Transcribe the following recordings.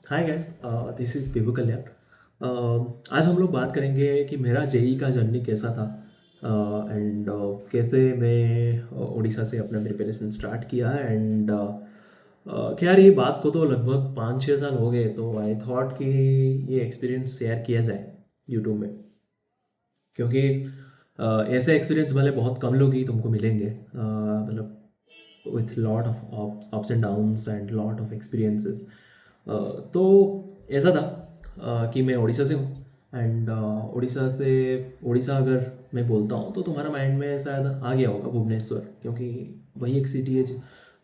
Hi guys, this is बेबू कल्याण। आज हम लोग बात करेंगे कि मेरा जेई का जर्नी कैसा था एंड कैसे मैं उड़ीसा से अपना प्रिपरेशन स्टार्ट किया एंड खैर ये बात को तो लगभग 5-6 साल हो गए, तो आई थॉट कि ये एक्सपीरियंस शेयर किया जाए यूट्यूब में, क्योंकि ऐसे एक्सपीरियंस वाले बहुत कम लोग ही तुमको मिलेंगे, मतलब with lot of ups and downs and lot of experiences. तो ऐसा था कि मैं उड़ीसा से हूँ एंड उड़ीसा अगर मैं बोलता हूँ तो तुम्हारा माइंड में शायद आ गया होगा भुवनेश्वर, क्योंकि वही एक सिटी है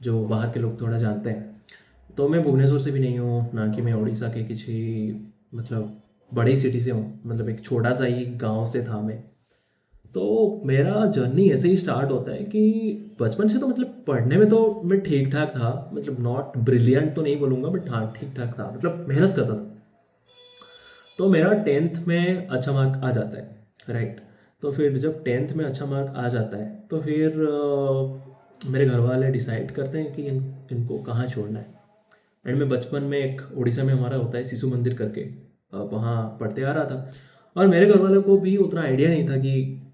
जो बाहर के लोग थोड़ा जानते हैं। तो मैं भुवनेश्वर से भी नहीं हूँ, ना कि मैं उड़ीसा के किसी मतलब बड़ी सिटी से हूँ, मतलब एक छोटा सा ही गांव से था मैं। तो मेरा जर्नी ऐसे ही स्टार्ट होता है कि बचपन से तो मतलब पढ़ने में तो मैं ठीक ठाक था, मतलब नॉट ब्रिलियंट तो नहीं बोलूँगा, बट हाँ ठीक ठाक था, मतलब मेहनत करता था। तो मेरा टेंथ में अच्छा मार्क आ जाता है, राइट। तो फिर जब टेंथ में अच्छा मार्क आ जाता है तो फिर मेरे घर वाले डिसाइड करते हैं कि इनको कहाँ छोड़ना है। एंड मैं बचपन में एक उड़ीसा में हमारा होता है शिशु मंदिर करके, वहाँ पढ़ते आ रहा था। और मेरे घर वालों को भी उतना आइडिया नहीं था कि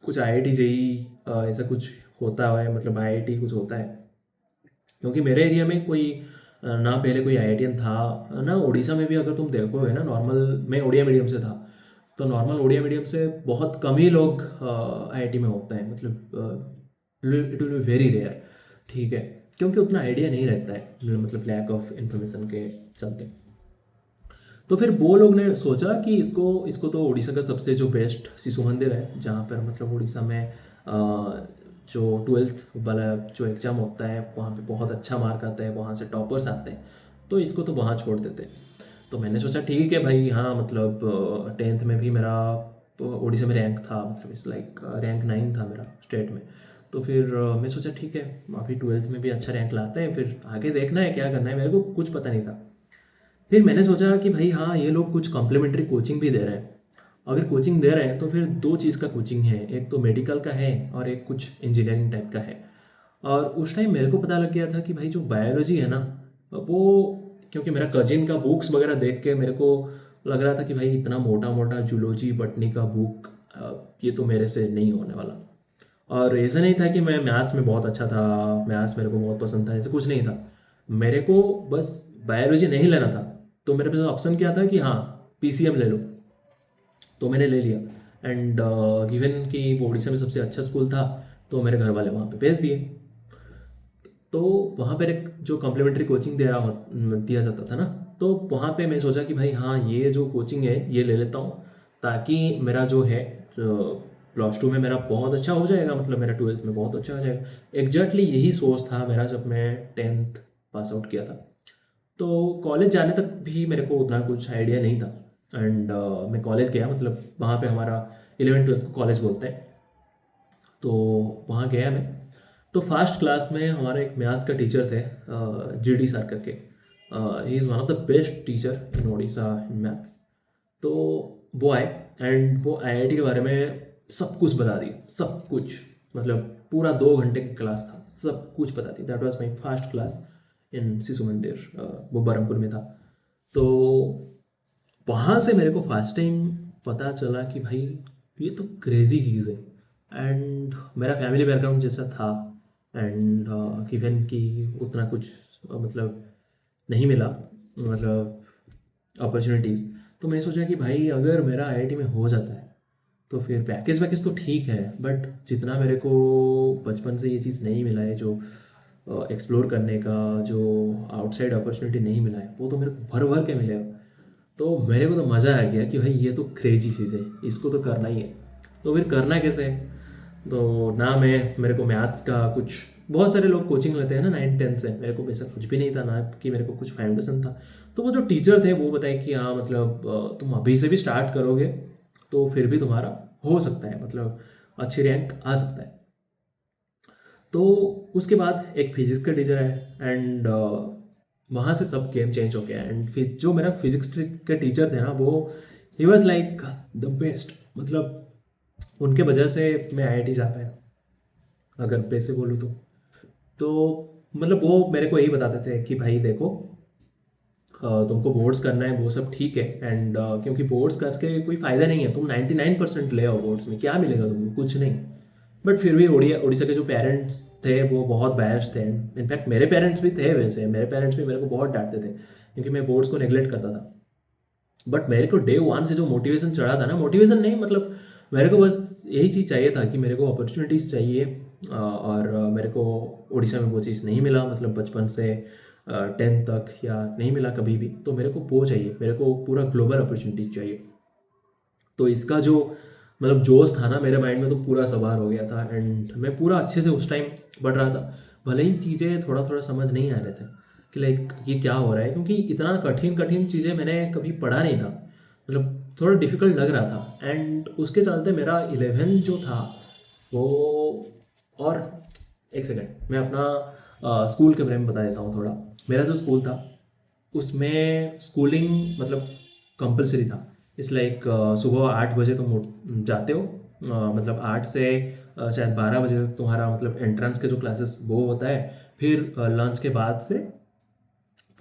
कुछ आईआईटी जेई ऐसा कुछ होता है, मतलब आईआईटी कुछ होता है, क्योंकि मेरे एरिया में कोई ना पहले कोई आईआईटीएन था ना उड़ीसा में भी। अगर तुम देखोगे ना, नॉर्मल, मैं उड़िया मीडियम से था, तो नॉर्मल उड़िया मीडियम से बहुत कम ही लोग आईआईटी में होते हैं, मतलब it will be very rare, ठीक है, क्योंकि उतना आइडिया नहीं रहता है, मतलब लैक ऑफ इंफॉर्मेशन के चलते। तो फिर वो लोग ने सोचा कि इसको इसको तो उड़ीसा का सबसे जो बेस्ट शिशु मंदिर है, जहाँ पर मतलब उड़ीसा में जो ट्वेल्थ वाला जो एग्ज़ाम होता है वहाँ पे बहुत अच्छा मार्क आता है, वहाँ से टॉपर्स आते हैं, तो इसको तो वहाँ छोड़ देते हैं। तो मैंने सोचा ठीक है भाई, हाँ मतलब टेंथ में भी मेरा उड़ीसा में रैंक था, मतलब इस लाइक रैंक 9 था मेरा स्टेट में। तो फिर मैं सोचा ठीक है, अभी ट्वेल्थ में भी अच्छा रैंक लाते हैं, फिर आगे देखना है क्या करना है, मेरे को कुछ पता नहीं था। फिर मैंने सोचा कि भाई हाँ, ये लोग कुछ कॉम्प्लीमेंट्री कोचिंग भी दे रहे हैं। अगर कोचिंग दे रहे हैं तो फिर दो चीज़ का कोचिंग है, एक तो मेडिकल का है और एक कुछ इंजीनियरिंग टाइप का है। और उस टाइम मेरे को पता लग गया था कि भाई जो बायोलॉजी है ना, वो, क्योंकि मेरा कजिन का बुक्स वगैरह देख के मेरे को लग रहा था कि भाई इतना मोटा मोटा जूलॉजी बटनी का बुक, ये तो मेरे से नहीं होने वाला। और ऐसा नहीं था कि मैं मैथ्स में बहुत अच्छा था, मैथ्स मेरे को बहुत पसंद था, ऐसा कुछ नहीं था। मेरे को बस बायोलॉजी नहीं लेना था। तो मेरे पास ऑप्शन क्या था कि हाँ, पीसीएम ले लो। तो मैंने ले लिया एंड गिवन कि वो उड़ीसा में सबसे अच्छा स्कूल था, तो मेरे घर वाले वहाँ पे भेज दिए। तो वहाँ पर एक जो कॉम्प्लीमेंट्री कोचिंग दिया जाता था ना, तो वहाँ पे मैं सोचा कि भाई हाँ, ये जो कोचिंग है ये ले लेता हूँ, ताकि मेरा जो है प्लस टू में मेरा बहुत अच्छा हो जाएगा, मतलब मेरा ट्वेल्थ में बहुत अच्छा हो जाएगा। एग्जैक्टली यही सोच था मेरा जब मैं टेंथ पास आउट किया था। तो कॉलेज जाने तक भी मेरे को उतना कुछ आइडिया नहीं था एंड मैं कॉलेज गया, मतलब वहाँ पे हमारा 11th 12th को कॉलेज बोलते हैं। तो वहाँ गया मैं। तो फर्स्ट क्लास में हमारे एक मैथ्स का टीचर थे, जीडी सर करके। He is one of the best teacher in Orissa in maths. तो वो आए एंड वो आईआईटी के बारे में सब कुछ बता दी, सब कुछ, मतलब पूरा 2 घंटे की क्लास था, सब कुछ बता दी। That was my first class in Shishu Mandir, वो बरहमपुर में था। तो वहाँ से मेरे को फर्स्ट टाइम पता चला कि भाई ये तो क्रेजी चीज़ है। एंड मेरा फैमिली बैकग्राउंड जैसा था एंड गिवन कि उतना कुछ मतलब नहीं मिला, मतलब अपॉर्चुनिटीज़। तो मैं सोचा कि भाई अगर मेरा आईआईटी में हो जाता है तो फिर पैकेज वैकेज तो ठीक है, बट जितना मेरे को बचपन से ये चीज़ नहीं मिला है, जो एक्सप्लोर करने का जो आउटसाइड अपॉर्चुनिटी नहीं मिला है, वो तो मेरे को भर भर के मिलेगा। तो मेरे को तो मज़ा आ गया कि भाई ये तो क्रेजी चीज़ है, इसको तो करना ही है। तो फिर करना कैसे है? तो ना मेरे को मैथ्स का कुछ, बहुत सारे लोग कोचिंग लेते हैं ना 9th 10th से, मेरे को वैसा कुछ भी नहीं था ना, कि मेरे को कुछ फाउंडेशन था। तो वो जो टीचर थे वो बताए कि हाँ मतलब तुम अभी से भी स्टार्ट करोगे तो फिर भी तुम्हारा हो सकता है, मतलब अच्छी रैंक आ सकता है। तो उसके बाद एक फिजिक्स का टीचर है एंड वहाँ से सब गेम चेंज हो गया। एंड फिर जो मेरा फिजिक्स के टीचर थे ना, वो he was like the best, मतलब उनके वजह से मैं आईआईटी जा पाया, अगर पैसे बोलूँ तो। मतलब वो मेरे को यही बताते थे कि भाई देखो, तुमको बोर्ड्स करना है वो सब ठीक है, एंड क्योंकि बोर्ड्स करके कोई फ़ायदा नहीं है, तुम 99% ले आओ बोर्ड्स में, क्या मिलेगा तुमको, कुछ नहीं। बट फिर भी उड़ीसा के जो पेरेंट्स थे वो बहुत बैश थे। इनफैक्ट मेरे पेरेंट्स भी थे, वैसे मेरे पेरेंट्स भी मेरे को बहुत डांटते थे क्योंकि मैं बोर्ड्स को नेगलेक्ट करता था। बट मेरे को डे वन से जो मोटिवेशन चढ़ा था ना, मोटिवेशन नहीं मतलब मेरे को बस यही चीज़ चाहिए था कि मेरे को अपॉर्चुनिटीज़ चाहिए, और मेरे को उड़ीसा में वो चीज़ नहीं मिला, मतलब बचपन से 10th तक या नहीं मिला कभी भी, तो मेरे को वो चाहिए, मेरे को पूरा ग्लोबल अपॉर्चुनिटीज चाहिए। तो इसका जो मतलब जोश था ना मेरे माइंड में, तो पूरा सवार हो गया था, एंड मैं पूरा अच्छे से उस टाइम बढ़ रहा था। भले ही चीज़ें थोड़ा थोड़ा समझ नहीं आ रहे थे कि लाइक ये क्या हो रहा है, क्योंकि इतना कठिन कठिन चीज़ें मैंने कभी पढ़ा नहीं था, मतलब थोड़ा डिफ़िकल्ट लग रहा था। एंड उसके चलते मेरा 11th जो था वो, और एक सेकेंड मैं अपना स्कूल के बारे में बता देता हूँ थोड़ा। मेरा जो स्कूल था उसमें स्कूलिंग मतलब कंपलसरी था। इस लाइक सुबह 8 बजे तुम जाते हो, मतलब 8 से शायद 12 बजे तक तुम्हारा मतलब एंट्रेंस के जो क्लासेस वो होता है, फिर लंच के बाद से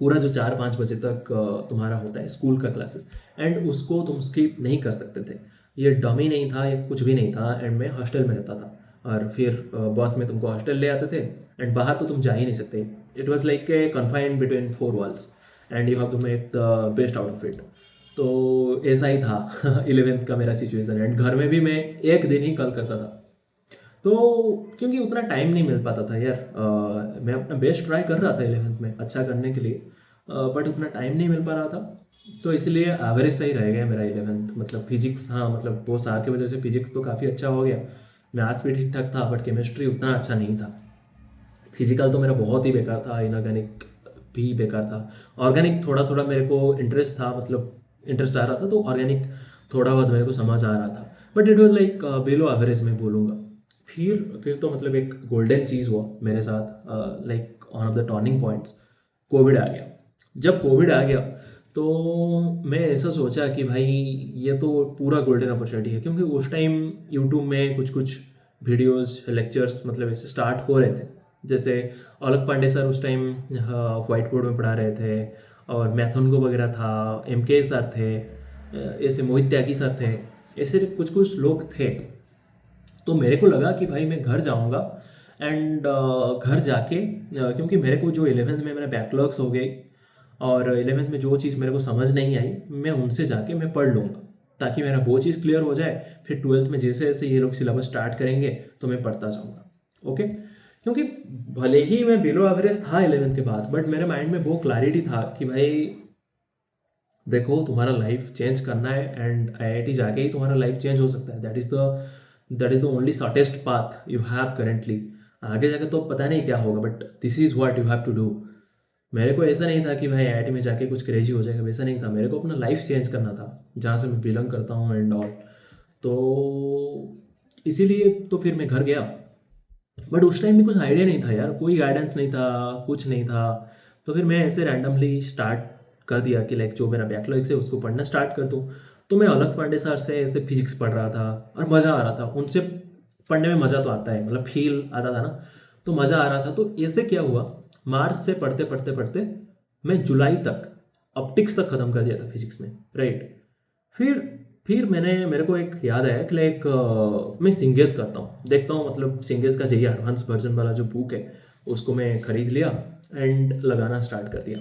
पूरा जो 4-5 बजे तक तुम्हारा होता है स्कूल का क्लासेस, एंड उसको तुम स्किप नहीं कर सकते थे। ये डमी नहीं था, ये कुछ भी नहीं था, एंड मैं हॉस्टल में रहता था, और फिर बस में तुमको हॉस्टल ले आते थे, एंड बाहर तो तुम जा ही नहीं सकते। It was like a confined between 4 walls, and you have to make the best out of it. तो ऐसा ही था 11th का मेरा सिचुएशन, एंड घर में भी मैं एक दिन ही कल करता था। तो क्योंकि उतना टाइम नहीं मिल पाता था यार, मैं अपना बेस्ट ट्राई कर रहा था 11th में अच्छा करने के लिए, बट उतना टाइम नहीं मिल पा रहा था, तो इसलिए एवरेज सही रह गया मेरा 11th। मतलब फिजिक्स, हाँ मतलब वो सार की वजह से फिजिक्स तो काफ़ी अच्छा हो गया, मैथ्स भी ठीक ठाक था, बट केमिस्ट्री उतना अच्छा नहीं था। फिजिकल तो मेरा बहुत ही बेकार था, इनऑर्गेनिक भी बेकार था। ऑर्गेनिक थोड़ा थोड़ा मेरे को इंटरेस्ट था, मतलब इंटरेस्ट आ रहा था, तो ऑर्गेनिक थोड़ा बहुत मेरे को समझ आ रहा था, but it was like below average मैं बोलूँगा। फिर तो मतलब एक गोल्डन चीज़ हुआ मेरे साथ, like one of the turning points, Covid आ गया। जब कोविड आ गया तो मैं ऐसा सोचा कि भाई ये तो पूरा गोल्डन अपॉर्चुनिटी है, क्योंकि उस टाइम यूट्यूब में कुछ कुछ वीडियोस लेक्चर्स मतलब ऐसे स्टार्ट हो रहे थे। जैसे औलख पांडे सर उस टाइम व्हाइट बोर्ड में पढ़ा रहे थे, और मैथुनको वगैरह था, MK सर थे, ऐसे मोहित त्यागी सर थे, ऐसे कुछ कुछ लोग थे। तो मेरे को लगा कि भाई मैं घर जाऊंगा, एंड घर जाके क्योंकि मेरे को जो 11th में मेरा बैकलॉग्स हो गए, और 11th में जो चीज़ मेरे को समझ नहीं आई मैं उनसे जाके मैं पढ़ लूँगा, ताकि मेरा वो चीज़ क्लियर हो जाए। फिर 12th में जैसे जैसे ये लोग सिलेबस स्टार्ट करेंगे तो मैं पढ़ता जाऊँगा। ओके, क्योंकि भले ही मैं बिलो एवरेज था 11th के बाद, बट मेरे माइंड में वो क्लैरिटी था कि भाई देखो तुम्हारा लाइफ चेंज करना है, एंड IIT जाके ही तुम्हारा लाइफ चेंज हो सकता है। That is the only shortest path you have currently. आगे जाके तो पता नहीं क्या होगा, but this is what you have to do. मेरे को ऐसा नहीं था कि भाई IIT में जाके कुछ क्रेजी हो जाएगा, वैसा नहीं था। मेरे को अपना लाइफ चेंज करना था जहाँ से मैं बिलोंग करता हूँ एंड ऑल। तो इसीलिए तो फिर मैं घर गया, बट उस टाइम में कुछ आइडिया नहीं था यार, कोई गाइडेंस नहीं था, कुछ नहीं था। तो फिर मैं ऐसे रैंडमली स्टार्ट कर दिया कि लाइक जो मेरा बैकलॉग्स है उसको पढ़ना स्टार्ट कर दूँ। तो मैं औलख पांडे सर से ऐसे फिजिक्स पढ़ रहा था, और मज़ा आ रहा था उनसे पढ़ने में। मज़ा तो आता है, मतलब फील आता था ना, तो मज़ा आ रहा था। तो ऐसे क्या हुआ, मार्च से पढ़ते पढ़ते पढ़ते मैं जुलाई तक ऑप्टिक्स तक ख़त्म कर दिया था फिजिक्स में, राइट। फिर मेरे को एक याद आया कि लाइक मैं सिंगेस करता हूँ, देखता हूँ मतलब सिंगेस का चाहिए एडवांस वर्जन वाला जो बुक है, उसको मैं खरीद लिया एंड लगाना स्टार्ट कर दिया।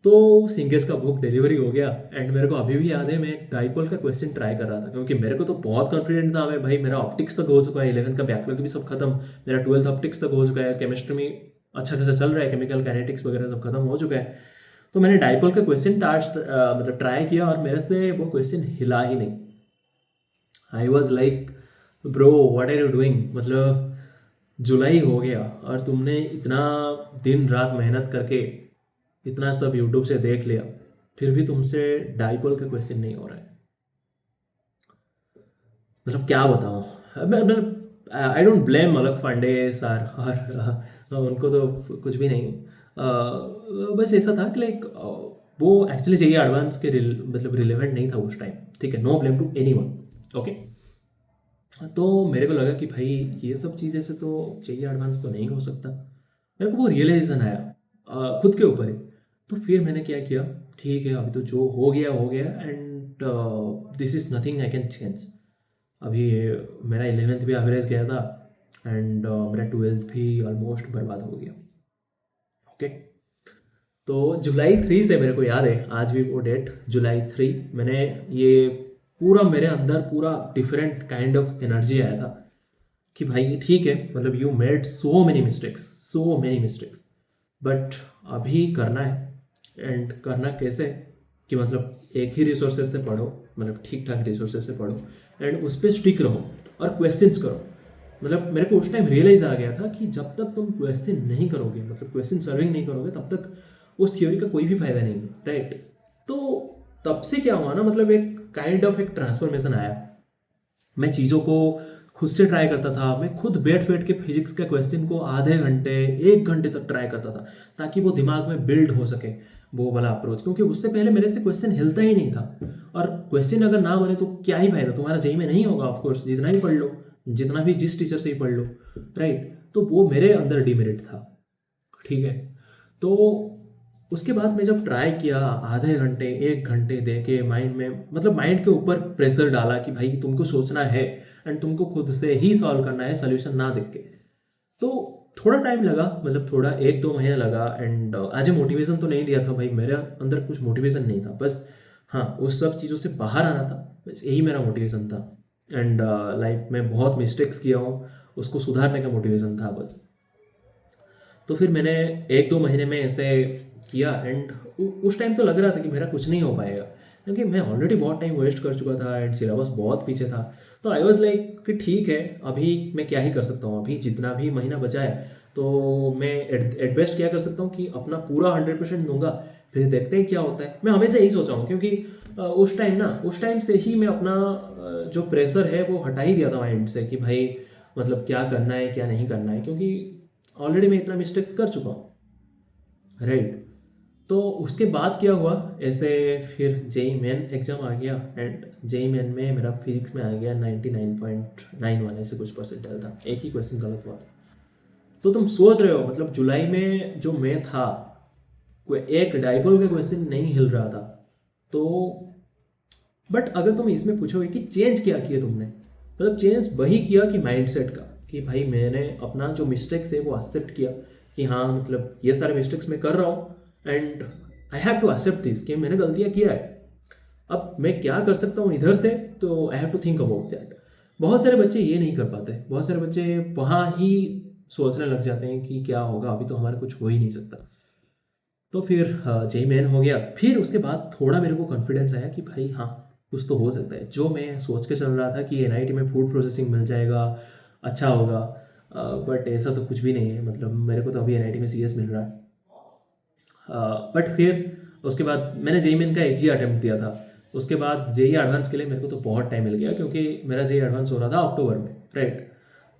तो सिंगेस का बुक डिलीवरी हो गया, एंड मेरे को अभी भी याद है मैं एक डाइपोल का क्वेश्चन ट्राई कर रहा था, क्योंकि मेरे को तो बहुत कॉन्फिडेंट था मैं, भाई मेरा ऑप्टिक्स तक हो चुका है, 11th का बैकलॉग भी सब खत्म, मेरा 12th ऑप्टिक्स तक हो चुका है, केमिस्ट्री में अच्छा खासा चल रहा है, केमिकल काइनेटिक्स वगैरह सब खत्म हो चुका है। तो मैंने डाइपोल का क्वेश्चन मतलब ट्राई किया, और मेरे से वो क्वेश्चन हिला ही नहीं। I was like bro what are you doing, मतलब जुलाई हो गया और तुमने इतना दिन रात मेहनत करके इतना सब यूट्यूब से देख लिया, फिर भी तुमसे डाइपोल का क्वेश्चन नहीं हो रहा है। मतलब क्या बताऊँ, आई डोंट ब्लेम अलग पांडे सर, और उनको तो कुछ भी नहीं। बस ऐसा था कि लाइक वो एक्चुअली चाहिए एडवांस के मतलब रिलेवेंट नहीं था उस टाइम, ठीक है, no blame to anyone. Okay, तो मेरे को लगा कि भाई ये सब चीज़ें से तो चाहिए एडवांस तो नहीं हो सकता। मेरे को वो रियलाइजेशन आया खुद के ऊपर ही। तो फिर मैंने क्या किया, ठीक है अभी तो जो हो गया and this is nothing I can change. अभी मेरा 11th भी एवरेज गया था एंड मेरा 12th भी ऑलमोस्ट बर्बाद हो गया। ओके, तो जुलाई 3 से मेरे को याद है आज भी वो डेट, जुलाई 3 मैंने ये पूरा मेरे अंदर पूरा डिफरेंट काइंड ऑफ एनर्जी आया था कि भाई ठीक है, मतलब you made so many mistakes but अभी करना है। एंड करना कैसे कि मतलब एक ही रिसोर्सेज से पढ़ो, मतलब ठीक ठाक रिसोर्सेज से पढ़ो एंड उस पर स्टिक रहो और क्वेश्चंस करो। मतलब मेरे को उस टाइम रियलाइज आ गया था कि जब तक तुम क्वेश्चन नहीं करोगे, मतलब क्वेश्चन सर्विंग नहीं करोगे, तब तक उस थ्योरी का कोई भी फायदा नहीं है, राइट। तो तब से क्या हुआ ना, मतलब एक काइंड ऑफ एक ट्रांसफॉर्मेशन आया। मैं चीज़ों को खुद से ट्राई करता था, मैं खुद बैठ के फिजिक्स के क्वेश्चन को आधे घंटे 1 घंटे तक ट्राई करता था ताकि वो दिमाग में बिल्ड हो सके वो वाला अप्रोच, क्योंकि उससे पहले मेरे से क्वेश्चन हिलता ही नहीं था। और क्वेश्चन अगर ना बने तो क्या ही फायदा, तुम्हारा जेई में नहीं होगा ऑफकोर्स, जितना ही पढ़ लो, जितना भी जिस टीचर से ही पढ़ लो, राइट। तो वो मेरे अंदर डिमेरिट था, ठीक है। तो उसके बाद मैं जब ट्राई किया, आधे घंटे 1 घंटे दे के माइंड में, मतलब माइंड के ऊपर प्रेशर डाला कि भाई तुमको सोचना है एंड तुमको खुद से ही सॉल्व करना है, सोल्यूशन ना देख के। तो थोड़ा टाइम लगा, मतलब थोड़ा 1-2 महीना लगा एंड आज मोटिवेशन तो नहीं दिया था भाई, मेरे अंदर कुछ मोटिवेशन नहीं था, बस हाँ उस सब चीज़ों से बाहर आना था, बस यही मेरा मोटिवेशन था। एंड लाइफ में बहुत मिस्टेक्स किया हूँ, उसको सुधारने का मोटिवेशन था बस। तो फिर मैंने 1-2 महीने में ऐसे किया एंड उस टाइम तो लग रहा था कि मेरा कुछ नहीं हो पाएगा, क्योंकि मैं ऑलरेडी बहुत टाइम वेस्ट कर चुका था एंड सिलेबस बहुत पीछे था। तो आई वॉज लाइक कि ठीक है, अभी मैं क्या ही कर सकता हूँ, अभी जितना भी महीना बचा है तो मैं एट बेस्ट क्या कर सकता हूँ कि अपना पूरा 100% दूंगा, फिर देखते हैं क्या होता है। मैं हमेशा यही सोचा हूँ, क्योंकि उस टाइम से ही मैं अपना जो प्रेशर है वो हटा ही दिया था माइंड से कि भाई मतलब क्या करना है क्या नहीं करना है, क्योंकि ऑलरेडी मैं इतना मिस्टेक्स कर चुका हूँ, राइट। तो उसके बाद क्या हुआ, ऐसे फिर जेई मेन एग्जाम आ गया एंड जेई मेन में मेरा फिजिक्स में आ गया 99.91 ऐसे कुछ परसेंटाइल था, एक ही क्वेश्चन गलत हुआ था। तो तुम सोच रहे हो, मतलब जुलाई में जो मैं था, कोई एक डाइपोल का क्वेश्चन नहीं हिल रहा था। तो बट अगर तुम इसमें पूछोगे कि चेंज क्या किया तुमने, मतलब चेंज वही किया कि माइंडसेट का, कि भाई मैंने अपना जो मिस्टेक्स है वो एक्सेप्ट किया कि हाँ मतलब ये सारे मिस्टेक्स मैं कर रहा हूँ and I have to accept this कि मैंने गलतियाँ किया है। अब मैं क्या कर सकता हूँ इधर से, तो I have to think about that. बहुत सारे बच्चे ये नहीं कर पाते, बहुत सारे बच्चे वहाँ ही सोचने लग जाते हैं कि क्या होगा, अभी तो हमारा कुछ हो ही नहीं सकता। तो फिर जेई मेन हो गया, फिर उसके बाद थोड़ा मेरे को कॉन्फिडेंस आया कि भाई हाँ कुछ तो हो सकता है। जो मैं सोच के चल रहा था कि एनआईटी में फूड प्रोसेसिंग मिल जाएगा, अच्छा होगा, बट ऐसा तो कुछ भी नहीं है। मतलब मेरे को तो अभी एनआईटी में सीएस मिल रहा है। बट फिर उसके बाद मैंने जेई मेन का एक ही अटेम्प्ट दिया था। उसके बाद जेई एडवांस के लिए मेरे को तो बहुत टाइम मिल गया, क्योंकि मेरा जेई एडवांस हो रहा था अक्टूबर में, राइट।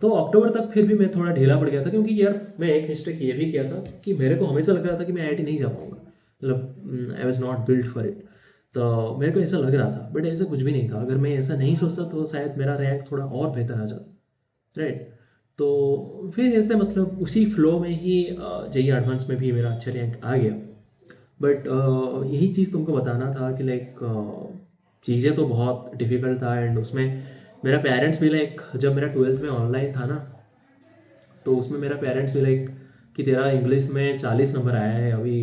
तो अक्टूबर तक फिर भी मैं थोड़ा ढीला पड़ गया था, क्योंकि यार मैं एक मिस्टेक ये भी किया था कि मेरे को हमेशा लग रहा था कि मैं आईआईटी नहीं जा पाऊंगा, मतलब I was not build for it. तो मेरे को ऐसा लग रहा था, बट ऐसा कुछ भी नहीं था। अगर मैं ऐसा नहीं सोचता तो शायद मेरा रैंक थोड़ा और बेहतर आ जाता, राइट। तो फिर ऐसे मतलब उसी फ्लो में ही जेई एडवांस में भी मेरा अच्छा रैंक आ गया। बट यही चीज़ तुमको बताना था कि लाइक चीज़ें तो बहुत डिफ़िकल्ट था एंड उसमें मेरा पेरेंट्स भी लाइक, जब मेरा 12th में ऑनलाइन था ना, तो उसमें मेरा पेरेंट्स भी लाइक कि तेरा इंग्लिश में 40 नंबर आया है, अभी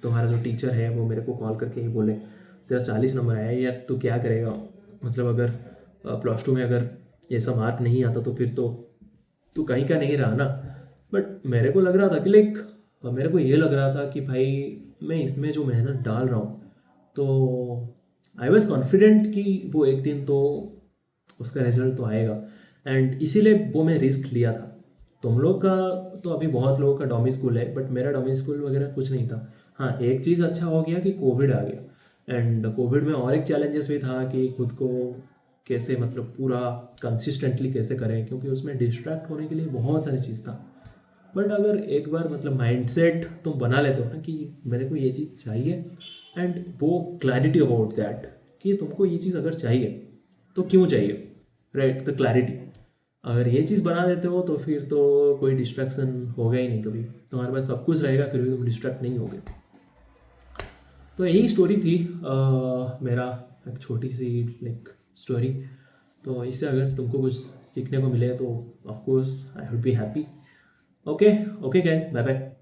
तुम्हारा जो टीचर है वो मेरे को कॉल करके ही बोले तेरा 40 नंबर आया है यार, तू क्या करेगा, मतलब अगर +2 में अगर ऐसा मार्क नहीं आता तो फिर तो तू कहीं का नहीं रहा ना। बट मेरे को लग रहा था कि लाइक, मेरे को ये लग रहा था कि भाई मैं इसमें जो मेहनत डाल रहा हूँ, तो आई वॉज कॉन्फिडेंट कि वो एक दिन तो उसका रिजल्ट तो आएगा। एंड इसीलिए वो मैं रिस्क लिया था। तुम लोग का तो अभी बहुत लोगों का डोमी स्कूल है, बट मेरा डोमी स्कूल वगैरह कुछ नहीं था। हाँ एक चीज़ अच्छा हो गया कि कोविड आ गया एंड कोविड में और एक चैलेंजेस भी था कि खुद को कैसे मतलब पूरा कंसिस्टेंटली कैसे करें, क्योंकि उसमें डिस्ट्रैक्ट होने के लिए बहुत सारी चीज़ था। बट अगर एक बार मतलब माइंडसेट तुम बना लेते हो ना कि मेरे को ये चीज़ चाहिए एंड वो क्लैरिटी अबाउट दैट कि तुमको ये चीज़ अगर चाहिए तो क्यों चाहिए, राइट, द क्लैरिटी। अगर ये चीज़ बना देते हो तो फिर तो कोई डिस्ट्रैक्शन होगा ही नहीं कभी, तुम्हारे पास सब कुछ रहेगा फिर भी तुम डिस्ट्रैक्ट नहीं होगे। तो यही स्टोरी थी मेरा एक छोटी सी लाइक स्टोरी। तो इससे अगर तुमको कुछ सीखने को मिले तो of course I would be happy. Okay okay guys, bye bye.